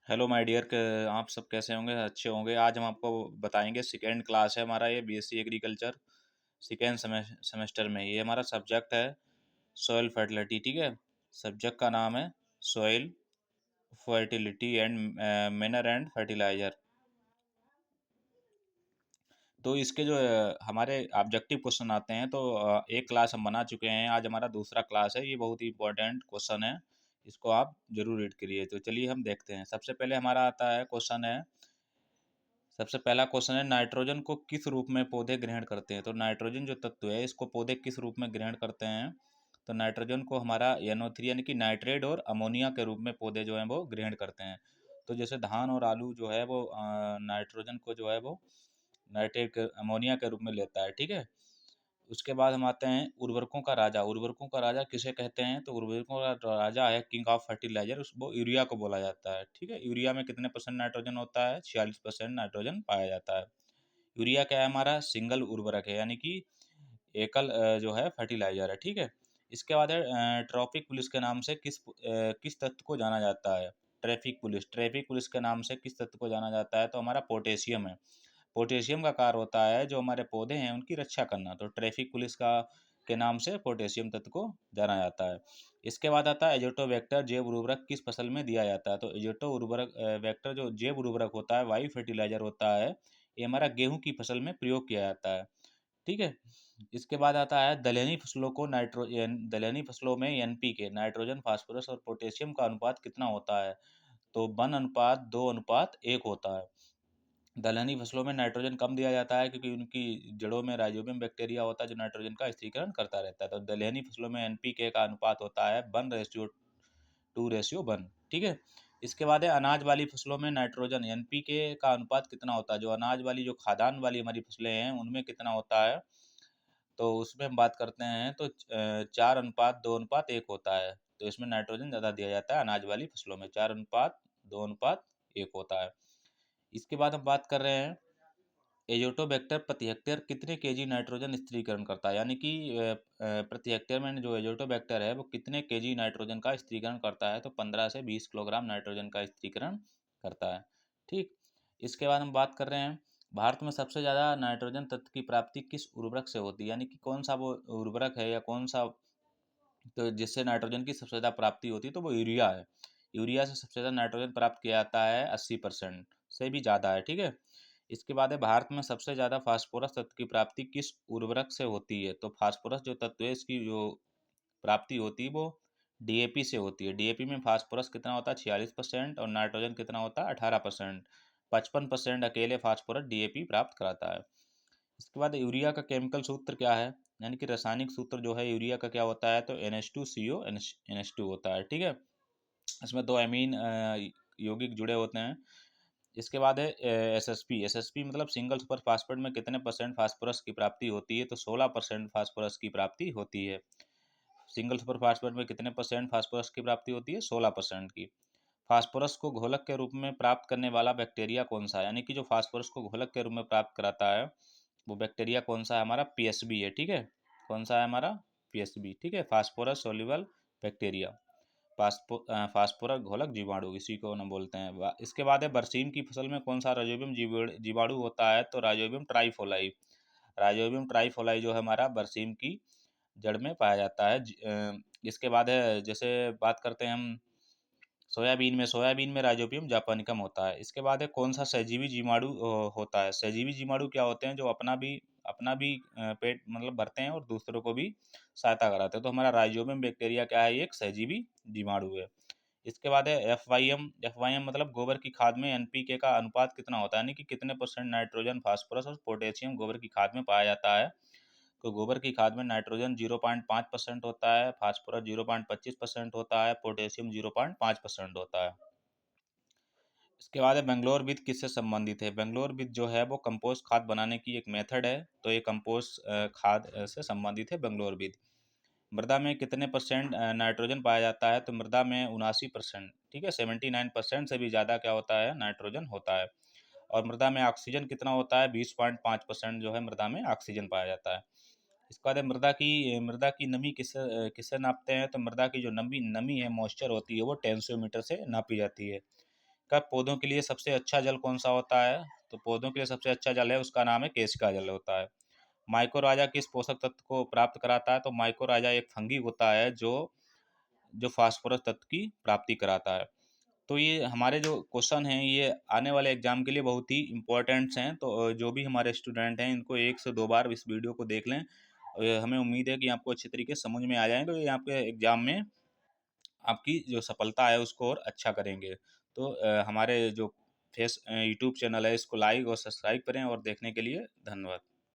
Hello my dear के आप सब कैसे होंगे? अच्छे होंगे। आज हम आपको बताएंगे, सेकेंड क्लास है हमारा, ये बीएससी एग्रीकल्चर सेकेंड सेमेस्टर में। ये हमारा सब्जेक्ट है सॉइल फर्टिलिटी। ठीक है, सब्जेक्ट का नाम है soil fertility and mineral and fertiliser. तो इसके जो हमारे ऑब्जेक्टिव क्वेश्चन आते हैं, तो एक क्लास हम बना चुके हैं, आज हमारा दूसरा क्लास है। ये बहुत ही इंपॉर्टेंट क्वेश्चन है, इसको आप जरूर रीड करिए। तो चलिए हम देखते हैं। सबसे पहले हमारा आता है क्वेश्चन है, सबसे पहला क्वेश्चन है, नाइट्रोजन को किस रूप में पौधे ग्रहण करते हैं? तो नाइट्रोजन जो तत्व है, इसको पौधे किस रूप में ग्रहण करते हैं? तो नाइट्रोजन को हमारा NO3 यानी कि नाइट्रेट और अमोनिया के रूप में पौधे जो हैं वो ग्रहण करते हैं। तो जैसे धान और आलू जो है वो नाइट्रोजन को जो है वो नाइट्रेट अमोनिया के रूप में लेता है। ठीक है, उसके बाद हम आते हैं उर्वरकों का राजा। उर्वरकों का राजा किसे कहते हैं? तो उर्वरकों का राजा है किंग ऑफ फर्टिलाइजर, उसको यूरिया को बोला जाता है। ठीक है, यूरिया में कितने परसेंट नाइट्रोजन होता है? 46% नाइट्रोजन पाया जाता है। यूरिया क्या है? हमारा सिंगल उर्वरक है, यानी कि एकल जो है फर्टिलाइजर है। ठीक है, इसके बाद है ट्रैफिक पुलिस के नाम से किस तत्व को जाना जाता है? ट्रैफिक पुलिस, ट्रैफिक पुलिस के नाम से किस तत्व को जाना जाता है? तो हमारा पोटेशियम है। पोटेशियम का कार्य होता है जो हमारे पौधे हैं उनकी रक्षा करना। तो ट्रैफिक पुलिस का के नाम से पोटेशियम तत्व को जाना जाता है। इसके बाद आता है एजोटो वेक्टर, जैव उर्वरक किस फसल में दिया जाता है? तो एजोटो उर्वरक वेक्टर जो जैव उर्वरक होता है, वायु फर्टिलाइजर होता है, ये हमारा गेहूं की फसल में प्रयोग किया जाता है। ठीक है, इसके बाद आता है दलहनी फसलों को नाइट्रोजन, दलहनी फसलों में NPK, नाइट्रोजन, फास्फोरस और पोटेशियम का अनुपात कितना होता है? तो 1:2:1 होता है। दलहनी फसलों में नाइट्रोजन कम दिया जाता है क्योंकि उनकी जड़ों में राइजोबियम बैक्टीरिया होता है जो नाइट्रोजन का स्थिरीकरण करता रहता है। तो दलहनी फसलों में NPK का अनुपात होता है 1:2:1। ठीक है, इसके बाद है अनाज वाली फसलों में नाइट्रोजन NPK का अनुपात कितना होता है? जो अनाज वाली, जो खाद्यान्न वाली हमारी फसलें हैं, उनमें कितना होता है? तो उसमें हम बात करते हैं तो 4:2:1 होता है। तो इसमें नाइट्रोजन ज़्यादा दिया जाता है अनाज वाली फसलों में, 4:2:1 होता है। इसके बाद हम बात कर रहे हैं एजोटोबैक्टर प्रति हेक्टेयर कितने केजी नाइट्रोजन स्थिरीकरण करता है? यानी कि प्रति हेक्टेयर में जो एजोटोबैक्टर है वो कितने केजी नाइट्रोजन का स्थिरीकरण करता है? तो 15 से 20 किलोग्राम नाइट्रोजन का स्थिरीकरण करता है। ठीक, इसके बाद हम बात कर रहे हैं भारत में सबसे ज़्यादा नाइट्रोजन तत्व की प्राप्ति किस उर्वरक से होती है? यानी कि कौन सा वो उर्वरक है या कौन सा, तो जिससे नाइट्रोजन की सबसे ज़्यादा प्राप्ति होती है, तो वो यूरिया है। यूरिया से सबसे ज़्यादा नाइट्रोजन प्राप्त किया जाता है, 80% से भी ज़्यादा है। ठीक है, इसके बाद है भारत में सबसे ज़्यादा फास्फोरस तत्व की प्राप्ति किस उर्वरक से होती है? तो फास्फोरस जो तत्व है इसकी जो प्राप्ति होती है वो DAP से होती है। DAP में फास्फोरस कितना होता है? 46%, और नाइट्रोजन कितना होता है? 18%। 55% अकेले फास्फोरस DAP प्राप्त कराता है। इसके बाद यूरिया का केमिकल सूत्र क्या है? यानी कि रासायनिक सूत्र जो है यूरिया का क्या होता है? तो NH2CO NH2 होता है। ठीक है, इसमें दो अमीन यौगिक जुड़े होते हैं। इसके बाद है SSP मतलब सिंगल सुपर फास्फेट में कितने परसेंट फास्फोरस की प्राप्ति होती है? तो 16% फास्फोरस की प्राप्ति होती है। सिंगल सुपर फास्फेट में कितने परसेंट फास्फोरस की प्राप्ति होती है? 16% की। फास्फोरस को घोलक के रूप में प्राप्त करने वाला बैक्टीरिया कौन सा है? यानी कि जो फास्फोरस को घोलक के रूप में प्राप्त कराता है वो बैक्टीरिया कौन सा है? हमारा PSB है। ठीक है, कौन सा है हमारा? PSB। ठीक है, फास्फोरस सोल्यूबल बैक्टीरिया, फास्फोरस घोलक जीवाणु, इसी को ना बोलते हैं। इसके बाद है बरसीम की फसल में कौन सा राइजोबियम जीवाणु होता है? तो राइजोबियम ट्राइफोलाई। राइजोबियम ट्राइफोलाई जो है हमारा बरसीम की जड़ में पाया जाता है। इसके बाद है, जैसे बात करते हैं हम सोयाबीन में राइजोबियम जापानिकम होता है। इसके बाद है कौन सा सहजीवी जीवाणु होता है? सहजीवी जीवाणु क्या होते हैं? जो अपना भी पेट मतलब भरते हैं और दूसरों को भी सहायता कराते हैं। तो हमारा राइजोबियम बैक्टीरिया क्या है? ये एक सहजीवी जीवाणु है। इसके बाद है एफ वाई एम मतलब गोबर की खाद में NPK का अनुपात कितना होता है? यानी कि कितने परसेंट नाइट्रोजन, फास्फोरस और पोटेशियम गोबर की खाद में पाया जाता है? तो गोबर की खाद में नाइट्रोजन 0.5% होता है, फास्फोरस 0.25% होता है, पोटेशियम 0.5% होता है। इसके बाद है बेंगलोर विथ किससे संबंधित है? बेंगलोर विथ जो है वो कंपोस्ट खाद बनाने की एक मेथड है। तो ये कंपोस्ट खाद से संबंधित है बेंगलोर विथ। मृदा में कितने परसेंट नाइट्रोजन पाया जाता है? तो मृदा में 79%। ठीक है, 79% से भी ज़्यादा क्या होता है? नाइट्रोजन होता है। और मृदा में ऑक्सीजन कितना होता है? 20.5% जो है मृदा में ऑक्सीजन पाया जाता है। इसके बाद है मृदा की नमी किससे किससे नापते हैं? तो मृदा की जो नमी नमी है, मॉइस्चर होती है, वो टेंसियोमीटर से नापी जाती है। का पौधों के लिए सबसे अच्छा जल कौन सा होता है? तो पौधों के लिए सबसे अच्छा जल है, उसका नाम है केशिका जल होता है। माइकोराजा किस पोषक तत्व को प्राप्त कराता है? तो माइकोराजा एक फंगी होता है जो जो फास्फोरस तत्व की प्राप्ति कराता है। तो ये हमारे जो क्वेश्चन हैं ये आने वाले एग्जाम के लिए बहुत ही इम्पोर्टेंट्स हैं। तो जो भी हमारे स्टूडेंट हैं इनको 1 से 2 बार इस वीडियो को देख लें। हमें उम्मीद है कि आपको अच्छे तरीके से समझ में आ जाएँ, तो ये आपके एग्जाम में आपकी जो सफलता है उसको और अच्छा करेंगे। तो हमारे जो यूट्यूब चैनल है इसको लाइक और सब्सक्राइब करें, और देखने के लिए धन्यवाद।